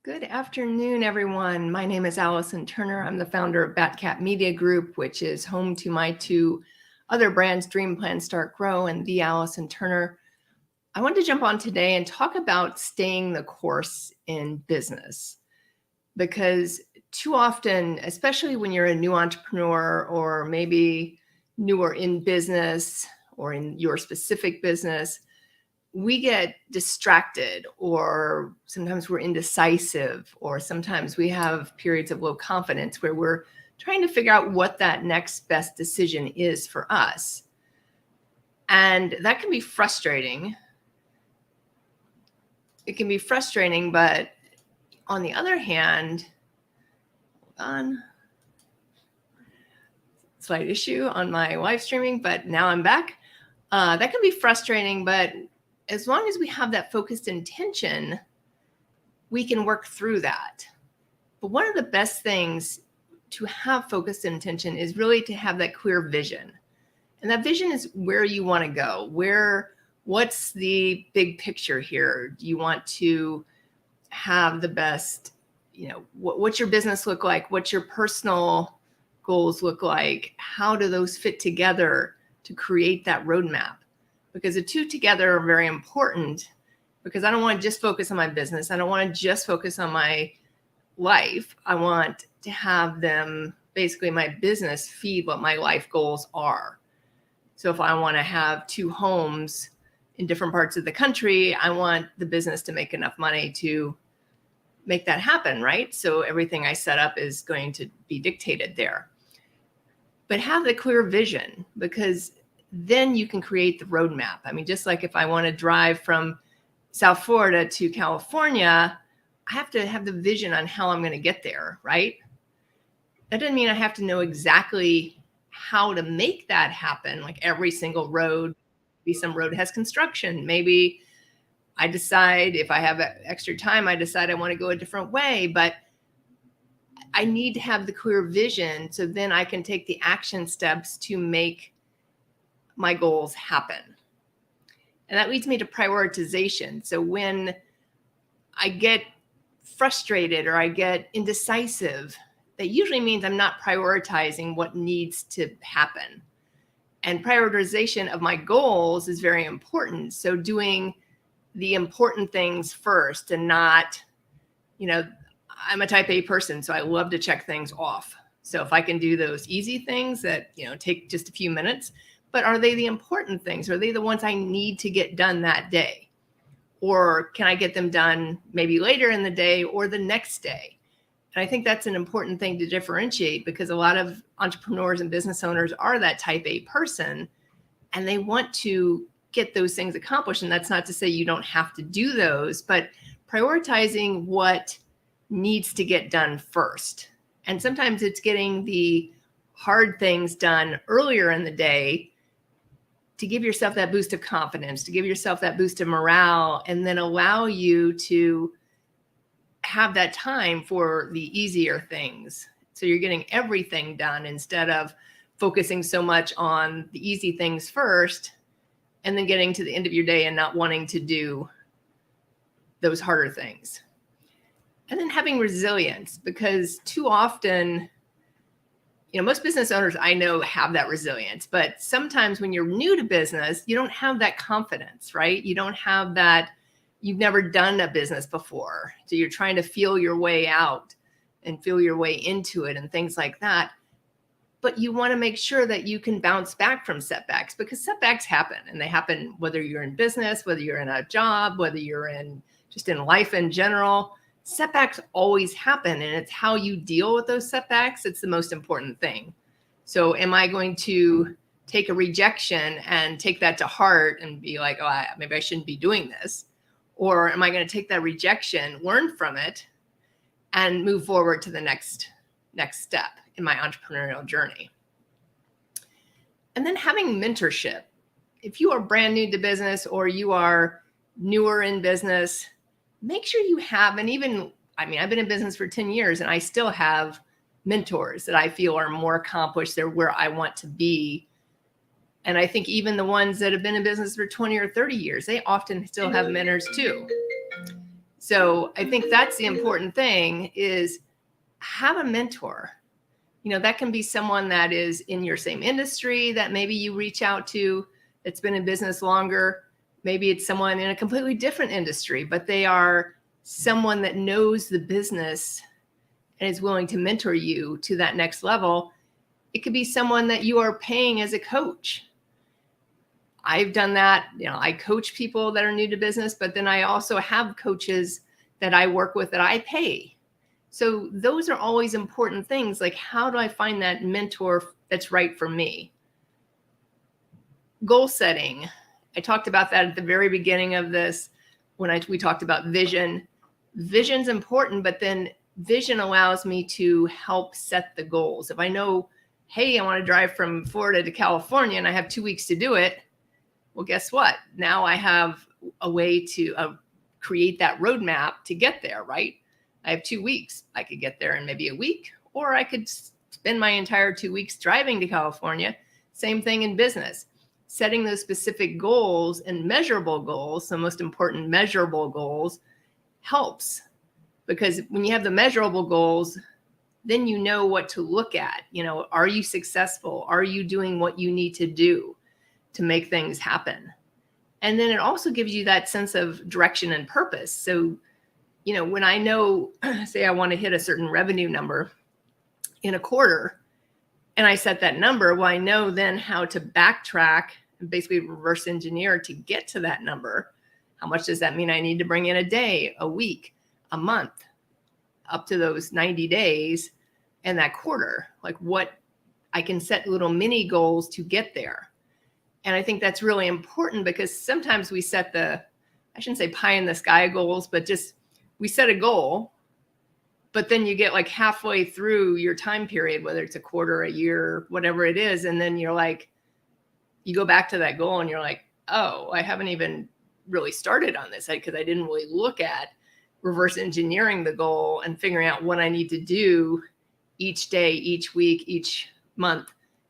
Good afternoon, everyone. My name is Allison Turner. I'm the founder of Batcat Media Group, which is home to my two other brands, Dream Plan Start Grow and The Allison Turner. I wanted to jump on today and talk about staying the course in business, because too often, especially when you're a new entrepreneur or maybe newer in business or in your specific business, we get distracted, or sometimes we're indecisive, or sometimes we have periods of low confidence where we're trying to figure out what that next best decision is for us. And that can be frustrating. It can be frustrating, but on the other hand, slight issue on my live streaming, but now I'm back. That can be frustrating, but as long as we have that focused intention, we can work through that. But one of the best things to have focused intention is really to have that clear vision. And that vision is where you want to go. What's the big picture here? Do you want to have the best, what's your business look like? What's your personal goals look like? How do those fit together to create that roadmap? Because the two together are very important, because I don't want to just focus on my business. I don't want to just focus on my life. I want to have them, basically my business, feed what my life goals are. So if I want to have two homes in different parts of the country, I want the business to make enough money to make that happen, right? So everything I set up is going to be dictated there. But have the clear vision, because then you can create the roadmap. I mean, just like if I want to drive from South Florida to California, I have to have the vision on how I'm going to get there, right? That doesn't mean I have to know exactly how to make that happen. Like every single road, maybe some road has construction. Maybe I decide, if I have extra time, I decide I want to go a different way, but I need to have the clear vision so then I can take the action steps to make my goals happen. And that leads me to prioritization. So when I get frustrated or I get indecisive, that usually means I'm not prioritizing what needs to happen. And prioritization of my goals is very important. So doing the important things first, and not, I'm a type A person, so I love to check things off. So if I can do those easy things that, take just a few minutes, but are they the important things? Are they the ones I need to get done that day? Or can I get them done maybe later in the day or the next day? And I think that's an important thing to differentiate, because a lot of entrepreneurs and business owners are that type A person, and they want to get those things accomplished. And that's not to say you don't have to do those, but prioritizing what needs to get done first. And sometimes it's getting the hard things done earlier in the day to give yourself that boost of confidence, to give yourself that boost of morale, and then allow you to have that time for the easier things. So you're getting everything done instead of focusing so much on the easy things first, and then getting to the end of your day and not wanting to do those harder things. And then having resilience, because too often, most business owners I know have that resilience, but sometimes when you're new to business, you don't have that confidence, right? You don't have that, you've never done a business before. So you're trying to feel your way out and feel your way into it and things like that. But you want to make sure that you can bounce back from setbacks, because setbacks happen, and they happen whether you're in business, whether you're in a job, whether you're just in life in general. Setbacks always happen, and it's how you deal with those setbacks. It's the most important thing. So am I going to take a rejection and take that to heart and be like, oh, maybe I shouldn't be doing this? Or am I going to take that rejection, learn from it, and move forward to the next step in my entrepreneurial journey? And then having mentorship. If you are brand new to business or you are newer in business, make sure you have, and even, I've been in business for 10 years and I still have mentors that I feel are more accomplished. They're where I want to be. And I think even the ones that have been in business for 20 or 30 years, they often still have mentors too. So I think that's the important thing, is have a mentor. That can be someone that is in your same industry that maybe you reach out to, that's been in business longer. Maybe it's someone in a completely different industry, but they are someone that knows the business and is willing to mentor you to that next level. It could be someone that you are paying as a coach. I've done that. I coach people that are new to business, but then I also have coaches that I work with that I pay. So those are always important things. Like, how do I find that mentor that's right for me? Goal setting. I talked about that at the very beginning of this when we talked about vision. Vision's important, but then vision allows me to help set the goals. If I know, hey, I want to drive from Florida to California and I have 2 weeks to do it, well, guess what? Now I have a way to create that roadmap to get there, right? I have 2 weeks. I could get there in maybe a week, or I could spend my entire 2 weeks driving to California. Same thing in business. Setting those specific goals and measurable goals, the most important measurable goals, helps, because when you have the measurable goals, then you know what to look at. Are you successful? Are you doing what you need to do to make things happen? And then it also gives you that sense of direction and purpose. So, when I know, say I want to hit a certain revenue number in a quarter, and I set that number, well, I know then how to backtrack and basically reverse engineer to get to that number. How much does that mean I need to bring in a day, a week, a month, up to those 90 days and that quarter? Like, what I can set little mini goals to get there. And I think that's really important, because sometimes we set I shouldn't say pie in the sky goals, but just we set a goal, but then you get like halfway through your time period, whether it's a quarter, a year, whatever it is. And then you're like, you go back to that goal and you're like, oh, I haven't even really started on this, because I didn't really look at reverse engineering the goal and figuring out what I need to do each day, each week, each month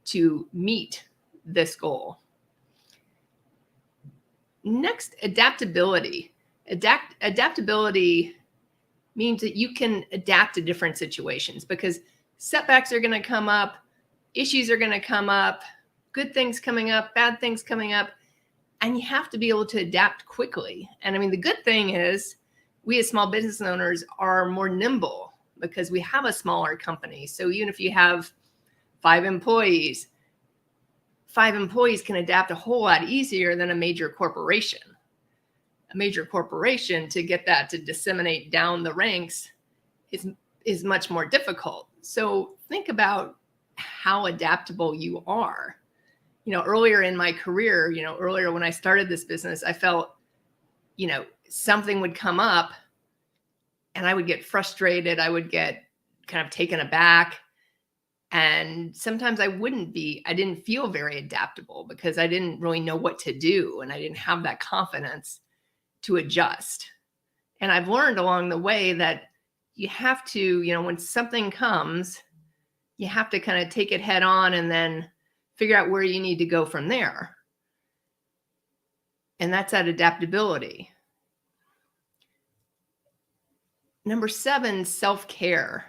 to meet this goal. Next, adaptability. Adaptability means that you can adapt to different situations, because setbacks are going to come up, issues are going to come up, good things coming up, bad things coming up, and you have to be able to adapt quickly. And I mean, the good thing is we as small business owners are more nimble because we have a smaller company. So even if you have 5 employees, 5 employees can adapt a whole lot easier than a major corporation. A major corporation, to get that to disseminate down the ranks is much more difficult. So think about how adaptable you are. Earlier in my career, earlier when I started this business, I felt, something would come up and I would get frustrated. I would get kind of taken aback. And sometimes I didn't feel very adaptable, because I didn't really know what to do. And I didn't have that confidence to adjust. And I've learned along the way that you have to, when something comes, you have to kind of take it head on and then figure out where you need to go from there. And that's that adaptability. Number 7, self-care.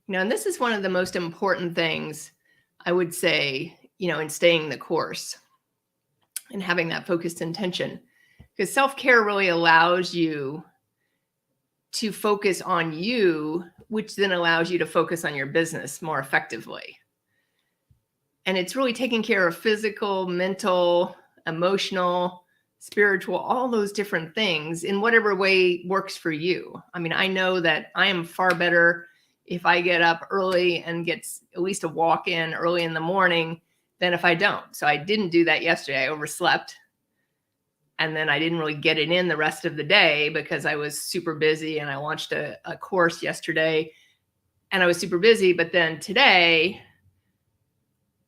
And this is one of the most important things, I would say, in staying the course and having that focused intention. Because self-care really allows you to focus on you, which then allows you to focus on your business more effectively. And it's really taking care of physical, mental, emotional, spiritual, all those different things in whatever way works for you. I mean, I know that I am far better if I get up early and get at least a walk in early in the morning than if I don't. So I didn't do that yesterday. I overslept. And then I didn't really get it in the rest of the day because I was super busy, and I launched a course yesterday and I was super busy. But then today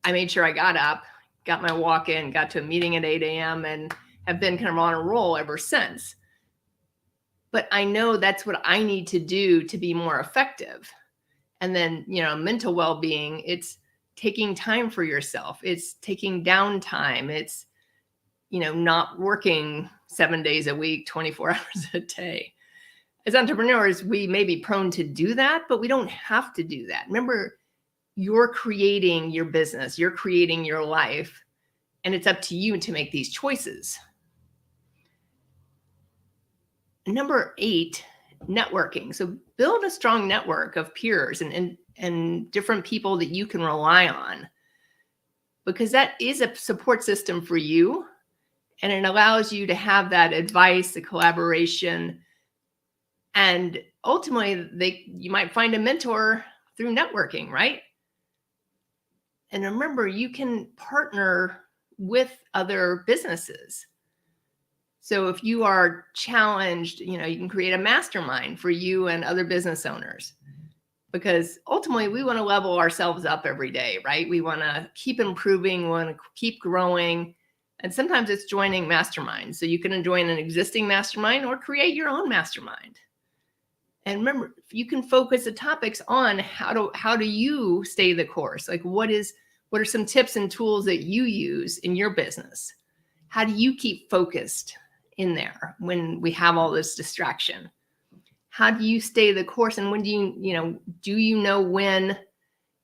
I made sure I got up, got my walk in, got to a meeting at 8 a.m. and have been kind of on a roll ever since. But I know that's what I need to do to be more effective. And then, mental well-being, it's taking time for yourself. It's taking downtime. It's, not working 7 days a week, 24 hours a day. as entrepreneurs, we may be prone to do that, but we don't have to do that. Remember, you're creating your business, you're creating your life, and it's up to you to make these choices. Number 8, networking. So build a strong network of peers and different people that you can rely on, because that is a support system for you, and it allows you to have that advice, the collaboration, and ultimately you might find a mentor through networking, right? And remember, you can partner with other businesses. So if you are challenged, you can create a mastermind for you and other business owners, because ultimately we want to level ourselves up every day, right? We want to keep improving, we want to keep growing. And sometimes it's joining masterminds. So you can join an existing mastermind or create your own mastermind. And remember, you can focus the topics on how do you stay the course? Like what are some tips and tools that you use in your business? How do you keep focused in there when we have all this distraction? How do you stay the course? And when do you know when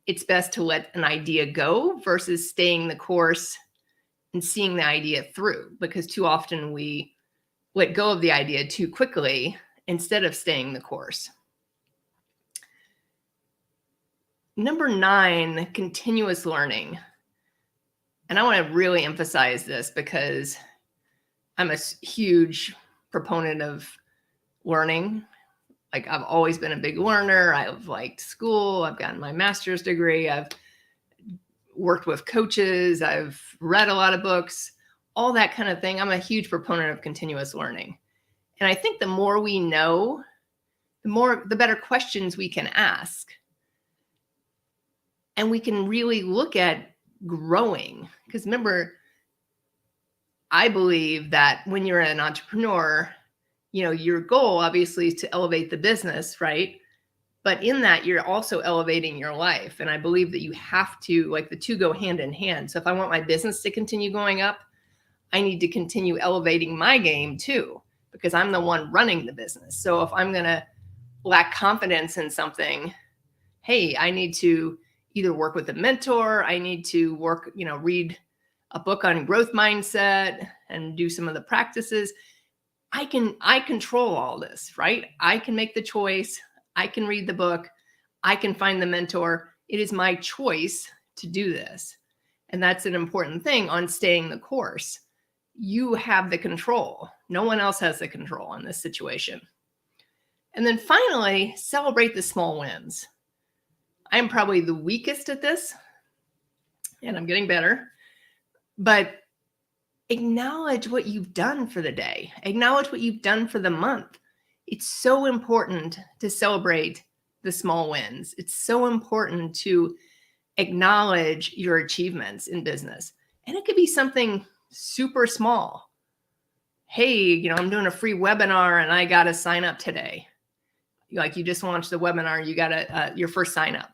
it's best to let an idea go versus staying the course and seeing the idea through? Because too often we let go of the idea too quickly instead of staying the course. Number 9, continuous learning. And I want to really emphasize this because I'm a huge proponent of learning. Like I've always been a big learner. I've liked school. I've gotten my master's degree. I've worked with coaches. I've read a lot of books, all that kind of thing. I'm a huge proponent of continuous learning. And I think the more we know, the better questions we can ask. And we can really look at growing. Because remember, I believe that when you're an entrepreneur, your goal obviously is to elevate the business, right? But in that, you're also elevating your life. And I believe that you have to, like the two go hand in hand. So if I want my business to continue going up, I need to continue elevating my game too, because I'm the one running the business. So if I'm going to lack confidence in something, hey, I need to either work with a mentor, I need to read a book on growth mindset and do some of the practices. I control all this, right? I can make the choice. I can read the book. I can find the mentor. It is my choice to do this. And that's an important thing on staying the course. You have the control. No one else has the control in this situation. And then finally, celebrate the small wins. I'm probably the weakest at this, and I'm getting better, but acknowledge what you've done for the day. Acknowledge what you've done for the month. It's so important to celebrate the small wins. It's so important to acknowledge your achievements in business. And it could be something super small. Hey, I'm doing a free webinar and I got to sign up today. Like you just launched the webinar, you got your first sign up.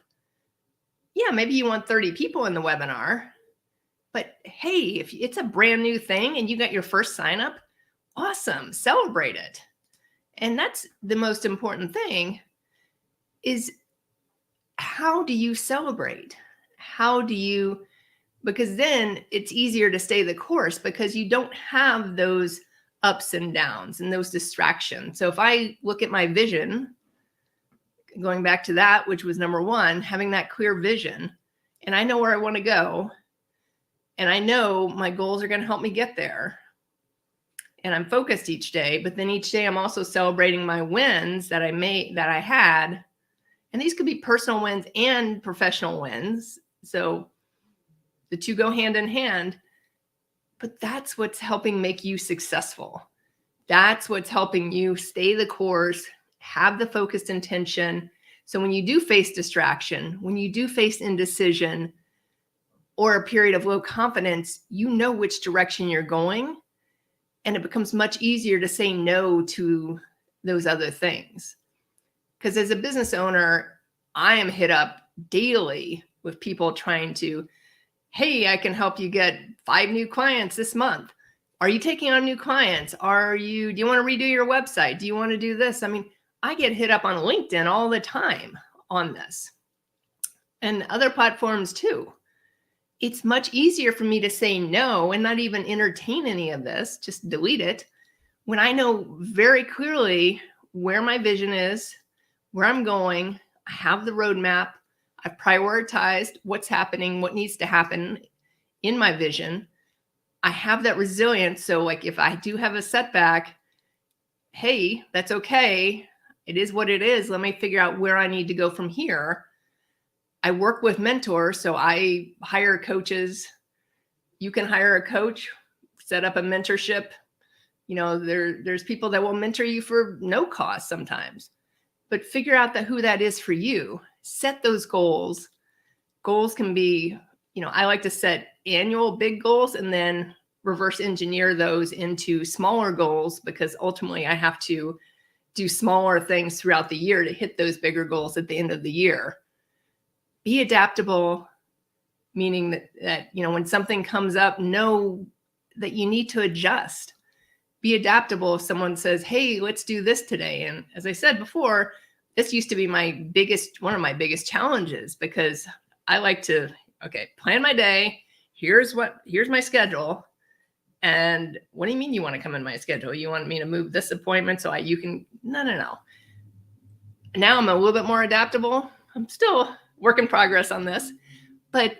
Yeah, maybe you want 30 people in the webinar, but hey, if it's a brand new thing and you got your first sign up, awesome, celebrate it. And that's the most important thing is how do you celebrate? Because then it's easier to stay the course because you don't have those ups and downs and those distractions. So if I look at my vision, going back to that, which was number 1, having that clear vision, and I know where I want to go, and I know my goals are going to help me get there, and I'm focused each day, but then each day I'm also celebrating my wins that I had, and these could be personal wins and professional wins. So the two go hand in hand, but that's what's helping make you successful. That's what's helping you stay the course, have the focused intention. So when you do face distraction, when you do face indecision or a period of low confidence, you know which direction you're going, and it becomes much easier to say no to those other things. Because as a business owner, I am hit up daily with people trying to, hey, I can help you get 5 new clients this month. Are you taking on new clients? Do you want to redo your website? Do you want to do this? I mean, I get hit up on LinkedIn all the time on this and other platforms too. It's much easier for me to say no and not even entertain any of this, just delete it, when I know very clearly where my vision is, where I'm going. I have the roadmap. I've prioritized what's happening, what needs to happen in my vision. I have that resilience. So like if I do have a setback, hey, that's okay. It is what it is. Let me figure out where I need to go from here. I work with mentors, so I hire coaches. You can hire a coach, set up a mentorship. There's people that will mentor you for no cost sometimes, but figure out who that is for you. Set those goals. Goals can be, I like to set annual big goals and then reverse engineer those into smaller goals, because ultimately I have to do smaller things throughout the year to hit those bigger goals at the end of the year. Be adaptable, meaning that when something comes up, know that you need to adjust. Be adaptable if someone says, hey, let's do this today. And as I said before, this used to be one of my biggest challenges, because I like to, plan my day. Here's my schedule. And what do you mean you want to come in my schedule? You want me to move this appointment so you can, no. Now I'm a little bit more adaptable. I'm still work in progress on this, but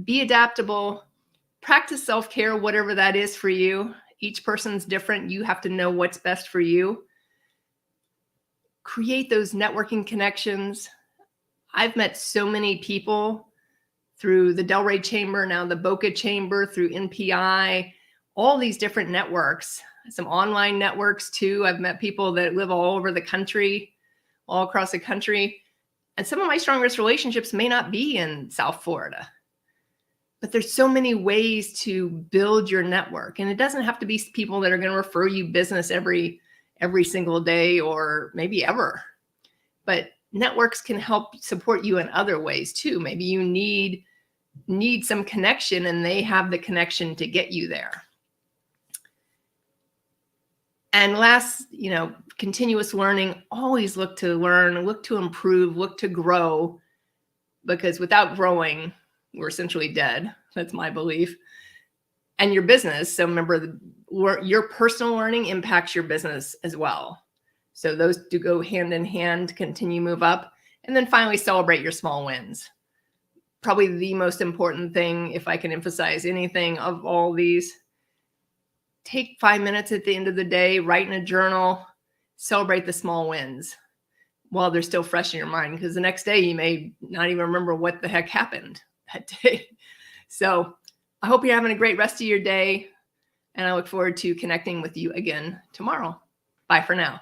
be adaptable, practice self-care, whatever that is for you. Each person's different. You have to know what's best for you. Create those networking connections. I've met so many people through the Delray Chamber, now the Boca Chamber, through NPI, all these different networks, some online networks too. I've met people that live all over the country, all across the country. And some of my strongest relationships may not be in South Florida, but there's so many ways to build your network. And it doesn't have to be people that are going to refer you business every single day or maybe ever. But networks can help support you in other ways too. Maybe you need some connection and they have the connection to get you there. And last, continuous learning. Always look to learn, look to improve, look to grow, because without growing, we're essentially dead. That's my belief. And your business. So remember, your personal learning impacts your business as well. So those do go hand in hand, continue move up. And then finally, celebrate your small wins. Probably the most important thing, if I can emphasize anything of all these, take 5 minutes at the end of the day, write in a journal, celebrate the small wins while they're still fresh in your mind, because the next day you may not even remember what the heck happened that day. So I hope you're having a great rest of your day, and I look forward to connecting with you again tomorrow. Bye for now.